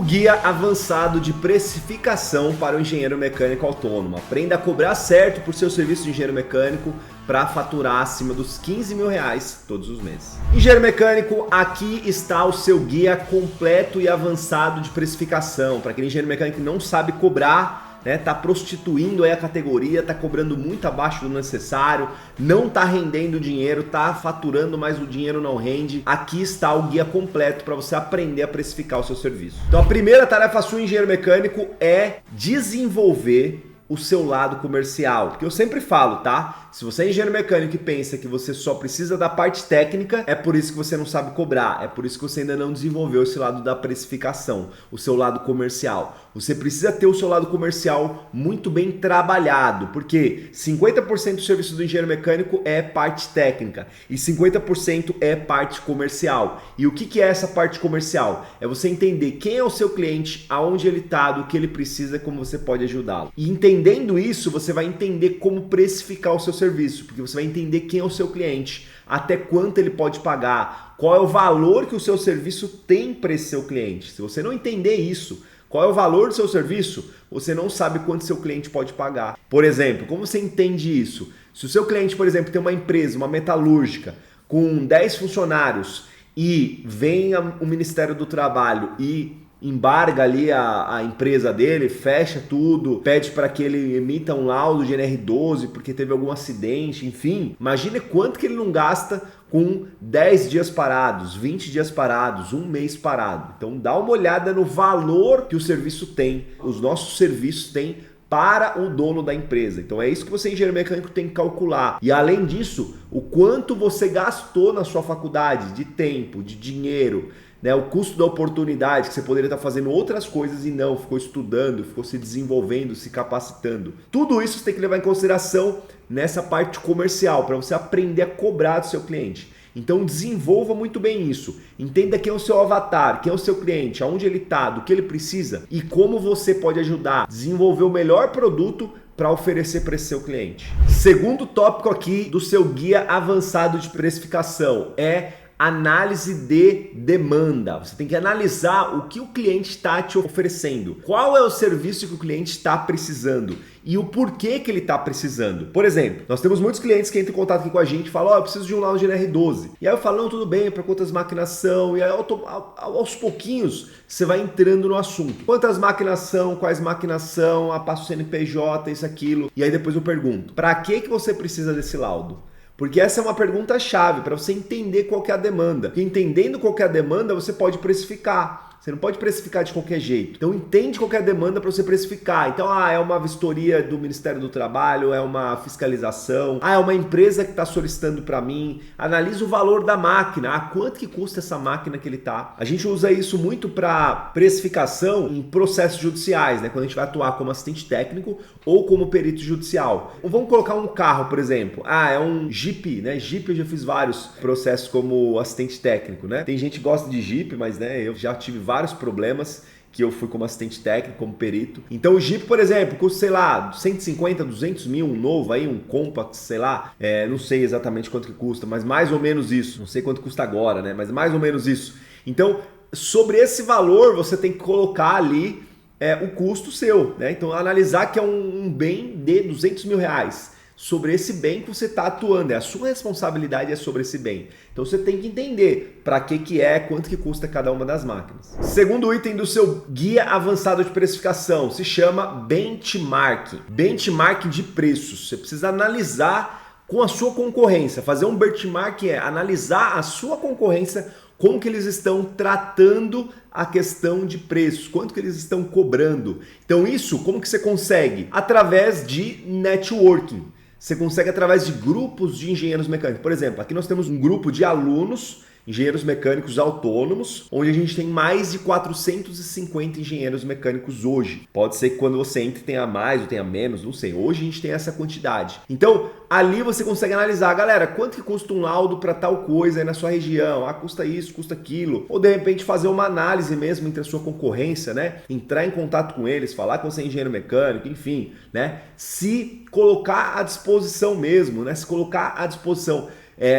Guia Avançado de Precificação para o Engenheiro Mecânico Autônomo. Aprenda a cobrar certo por seu serviço de engenheiro mecânico para faturar acima dos R$15 mil todos os meses. Engenheiro mecânico, aqui está o seu guia completo e avançado de precificação. Para aquele engenheiro mecânico que não sabe cobrar, tá prostituindo aí a categoria, tá cobrando muito abaixo do necessário, não tá rendendo dinheiro, tá faturando, mas o dinheiro não rende. Aqui está o guia completo para você aprender a precificar o seu serviço. Então a primeira tarefa sua, engenheiro mecânico, é desenvolver o seu lado comercial, porque eu sempre falo, tá? Se você é engenheiro mecânico e pensa que você só precisa da parte técnica, é por isso que você não sabe cobrar, é por isso que você ainda não desenvolveu esse lado da precificação, o seu lado comercial. Você precisa ter o seu lado comercial muito bem trabalhado, porque 50% do serviço do engenheiro mecânico é parte técnica e 50% é parte comercial. E o que é essa parte comercial? É você entender quem é o seu cliente, aonde ele está, do que ele precisa, como você pode ajudá-lo. E entendendo isso, você vai entender como precificar o seu serviço, porque você vai entender quem é o seu cliente, até quanto ele pode pagar, qual é o valor que o seu serviço tem para esse seu cliente. Se você não entender isso, qual é o valor do seu serviço, você não sabe quanto seu cliente pode pagar. Por exemplo, como você entende isso? Se o seu cliente, por exemplo, tem uma empresa, uma metalúrgica, com 10 funcionários e vem o Ministério do Trabalho e embarga ali a empresa dele, fecha tudo, pede para que ele emita um laudo de NR12 porque teve algum acidente, enfim. Imagine quanto que ele não gasta com 10 dias parados, 20 dias parados, um mês parado. Então dá uma olhada no valor que o serviço tem, os nossos serviços têm para o dono da empresa. Então é isso que você, engenheiro mecânico, tem que calcular. E além disso, o quanto você gastou na sua faculdade de tempo, de dinheiro, o custo da oportunidade, que você poderia estar fazendo outras coisas e não, ficou estudando, ficou se desenvolvendo, se capacitando. Tudo isso você tem que levar em consideração nessa parte comercial, para você aprender a cobrar do seu cliente. Então desenvolva muito bem isso. Entenda quem é o seu avatar, quem é o seu cliente, aonde ele está, do que ele precisa e como você pode ajudar a desenvolver o melhor produto para oferecer para esse seu cliente. Segundo tópico aqui do seu guia avançado de precificação é análise de demanda. Você tem que analisar o que o cliente está te oferecendo. Qual é o serviço que o cliente está precisando e o porquê que ele está precisando. Por exemplo, nós temos muitos clientes que entram em contato aqui com a gente e falam, eu preciso de um laudo de NR12. E aí eu falo, não, tudo bem, para quantas máquinas são? E aí aos pouquinhos você vai entrando no assunto. Quantas máquinas são? Quais máquinas são? Passo o CNPJ, isso, aquilo. E aí depois eu pergunto, para que você precisa desse laudo? Porque essa é uma pergunta-chave para você entender qual que é a demanda. Porque entendendo qual que é a demanda, você pode precificar. Você não pode precificar de qualquer jeito. Então entende qual que é a demanda para você precificar. Então, é uma vistoria do Ministério do Trabalho, é uma fiscalização, é uma empresa que está solicitando para mim. Analisa o valor da máquina, quanto que custa essa máquina que ele tá. A gente usa isso muito para precificação em processos judiciais, quando a gente vai atuar como assistente técnico ou como perito judicial. Ou vamos colocar um carro, por exemplo. É um Jeep, Jeep eu já fiz vários processos como assistente técnico, Tem gente que gosta de Jeep, mas eu já tive vários problemas que eu fui como assistente técnico, como perito. Então o Jeep, por exemplo, custa, sei lá, 150, 200 mil, um novo aí, um Compact, sei lá, não sei exatamente quanto que custa, mas mais ou menos isso. Não sei quanto custa agora, mas mais ou menos isso. Então, sobre esse valor, você tem que colocar ali o custo seu, Então, analisar que é um bem de 200 mil reais. Sobre esse bem que você está atuando, a sua responsabilidade é sobre esse bem. Então você tem que entender para que é, quanto que custa cada uma das máquinas. Segundo item do seu guia avançado de precificação se chama benchmarking. Benchmarking de preços. Você precisa analisar com a sua concorrência. Fazer um benchmarking é analisar a sua concorrência, como que eles estão tratando a questão de preços, quanto que eles estão cobrando. Então isso, como que você consegue? Através de networking. Você consegue através de grupos de engenheiros mecânicos. Por exemplo, aqui nós temos um grupo de alunos, engenheiros mecânicos autônomos, onde a gente tem mais de 450 engenheiros mecânicos hoje. Pode ser que quando você entre tenha mais ou tenha menos, não sei. Hoje a gente tem essa quantidade. Então, ali você consegue analisar, galera, quanto que custa um laudo para tal coisa aí na sua região? Custa isso, custa aquilo. Ou de repente fazer uma análise mesmo entre a sua concorrência, Entrar em contato com eles, falar que você é engenheiro mecânico, enfim, Se colocar à disposição mesmo, Se colocar à disposição.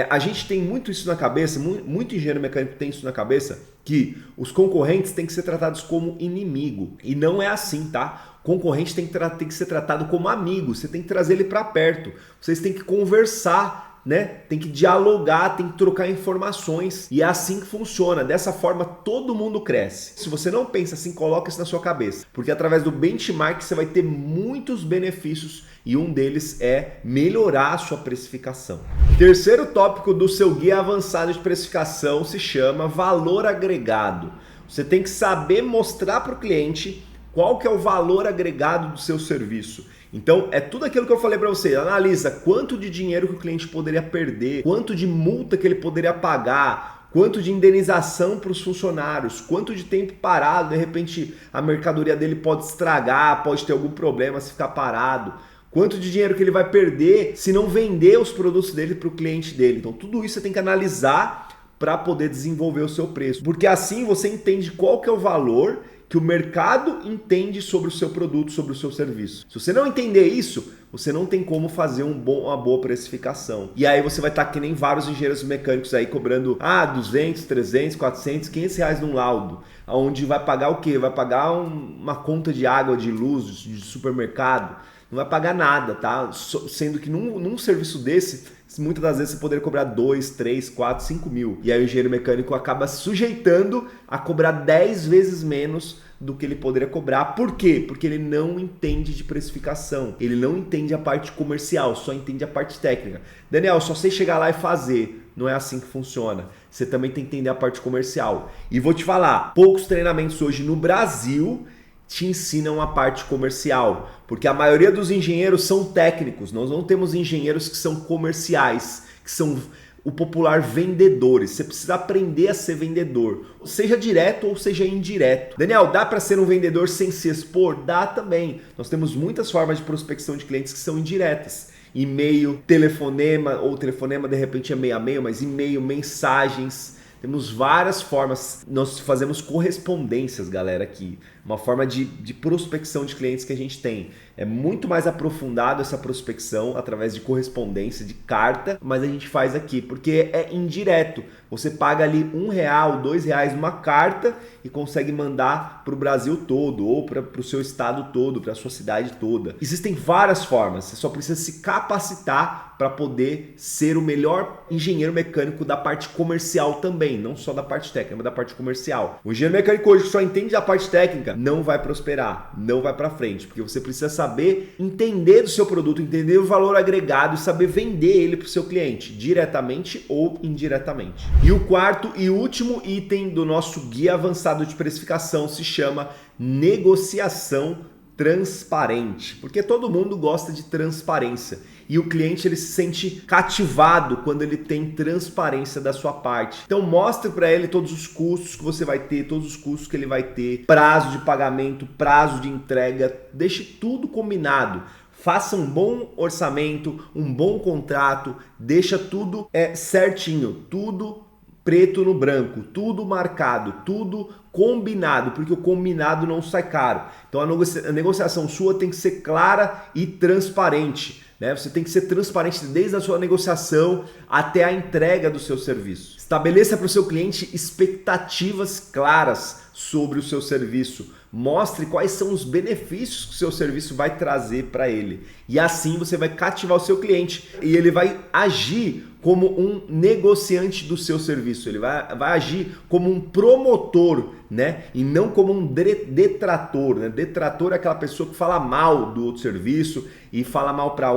A gente tem muito isso na cabeça, muito engenheiro mecânico tem isso na cabeça, que os concorrentes têm que ser tratados como inimigo. E não é assim, tá? O concorrente tem que ser tratado como amigo, você tem que trazer ele para perto, vocês têm que conversar, né? Tem que dialogar, tem que trocar informações, e é assim que funciona. Dessa forma todo mundo cresce. Se você não pensa assim, coloca isso na sua cabeça, porque através do benchmark você vai ter muitos benefícios e um deles é melhorar a sua precificação. Terceiro tópico do seu guia avançado de precificação se chama valor agregado. Você tem que saber mostrar para o cliente qual que é o valor agregado do seu serviço. Então, é tudo aquilo que eu falei para você. Analisa quanto de dinheiro que o cliente poderia perder, quanto de multa que ele poderia pagar, quanto de indenização para os funcionários, quanto de tempo parado, de repente a mercadoria dele pode estragar, pode ter algum problema se ficar parado, quanto de dinheiro que ele vai perder se não vender os produtos dele para o cliente dele. Então, tudo isso você tem que analisar para poder desenvolver o seu preço, porque assim você entende qual que é o valor que o mercado entende sobre o seu produto, sobre o seu serviço. Se você não entender isso, você não tem como fazer uma boa precificação. E aí você vai estar que nem vários engenheiros mecânicos aí cobrando 200, 300, 400, 500 reais num laudo, onde vai pagar o quê? Vai pagar uma conta de água, de luz, de supermercado. Não vai pagar nada, tá? Sendo que num serviço desse, muitas das vezes você poderia cobrar 2, 3, 4, 5 mil. E aí o engenheiro mecânico acaba se sujeitando a cobrar 10 vezes menos do que ele poderia cobrar. Por quê? Porque ele não entende de precificação. Ele não entende a parte comercial, só entende a parte técnica. Daniel, só sei chegar lá e fazer. Não é assim que funciona. Você também tem que entender a parte comercial. E vou te falar, poucos treinamentos hoje no Brasil te ensinam a parte comercial, porque a maioria dos engenheiros são técnicos. Nós não temos engenheiros que são comerciais, que são o popular vendedores. Você precisa aprender a ser vendedor, seja direto ou seja indireto. Daniel, dá para ser um vendedor sem se expor? Dá também. Nós temos muitas formas de prospecção de clientes que são indiretas. E-mail, telefonema, ou telefonema de repente é meio a meio, mas e-mail, mensagens. Temos várias formas, nós fazemos correspondências, galera, aqui. Uma forma de prospecção de clientes que a gente tem. É muito mais aprofundado essa prospecção através de correspondência, de carta, mas a gente faz aqui, porque é indireto. Você paga ali R$1, R$2 uma carta e consegue mandar para o Brasil todo, ou para o seu estado todo, para a sua cidade toda. Existem várias formas, você só precisa se capacitar para poder ser o melhor engenheiro mecânico da parte comercial também, não só da parte técnica, mas da parte comercial. O engenheiro mecânico hoje que só entende a parte técnica não vai prosperar, não vai para frente, porque você precisa saber entender do seu produto, entender o valor agregado e saber vender ele para o seu cliente, diretamente ou indiretamente. E o quarto e último item do nosso guia avançado de precificação se chama negociação transparente, porque todo mundo gosta de transparência e o cliente ele se sente cativado quando ele tem transparência da sua parte. Então mostre para ele todos os custos que você vai ter, todos os custos que ele vai ter, prazo de pagamento, prazo de entrega, deixe tudo combinado. Faça um bom orçamento, um bom contrato, deixa tudo certinho, tudo preto no branco, tudo marcado, tudo combinado, porque o combinado não sai caro. Então a negociação sua tem que ser clara e transparente, né? Você tem que ser transparente desde a sua negociação até a entrega do seu serviço. Estabeleça para o seu cliente expectativas claras sobre o seu serviço. Mostre quais são os benefícios que o seu serviço vai trazer para ele. E assim você vai cativar o seu cliente e ele vai agir como um negociante do seu serviço. Ele vai agir como um promotor, né? E não como um detrator, né? Detrator é aquela pessoa que fala mal do outro serviço e fala mal para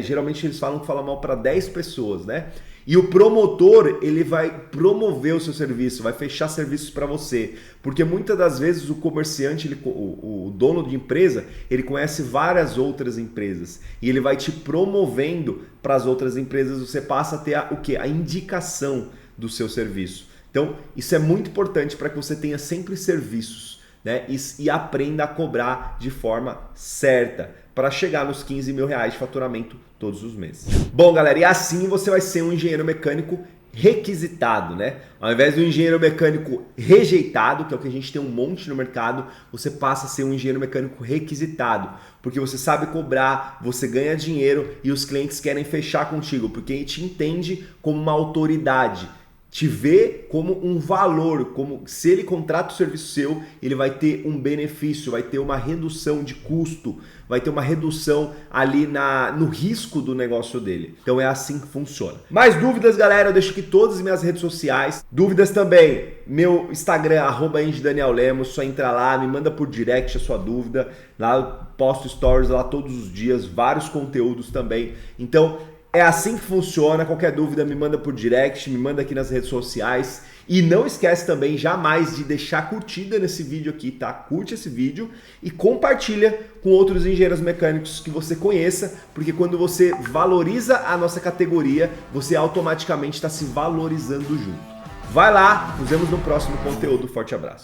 geralmente eles falam que fala mal para 10 pessoas, né? E o promotor, ele vai promover o seu serviço, vai fechar serviços para você. Porque muitas das vezes o comerciante, o dono de empresa, ele conhece várias outras empresas. E ele vai te promovendo para as outras empresas, você passa a ter o quê? A indicação do seu serviço. Então, isso é muito importante para que você tenha sempre serviços, né? E aprenda a cobrar de forma certa, para chegar nos 15 mil reais de faturamento todos os meses. Bom, galera, e assim você vai ser um engenheiro mecânico requisitado, né? Ao invés do engenheiro mecânico rejeitado, que é o que a gente tem um monte no mercado, você passa a ser um engenheiro mecânico requisitado, porque você sabe cobrar, você ganha dinheiro e os clientes querem fechar contigo, porque a gente entende como uma autoridade, te vê como um valor, como se ele contrata o serviço seu, ele vai ter um benefício, vai ter uma redução de custo, vai ter uma redução ali no risco do negócio dele. Então é assim que funciona. Mais dúvidas, galera, eu deixo aqui todas as minhas redes sociais. Dúvidas também, meu Instagram, @EngenDanielLemos, só entra lá, me manda por direct a sua dúvida. Lá eu posto stories lá todos os dias, vários conteúdos também. Então, é assim que funciona. Qualquer dúvida me manda por direct, me manda aqui nas redes sociais. E não esquece também jamais de deixar curtida nesse vídeo aqui, tá? Curte esse vídeo e compartilha com outros engenheiros mecânicos que você conheça, porque quando você valoriza a nossa categoria, você automaticamente está se valorizando junto. Vai lá, nos vemos no próximo conteúdo. Forte abraço.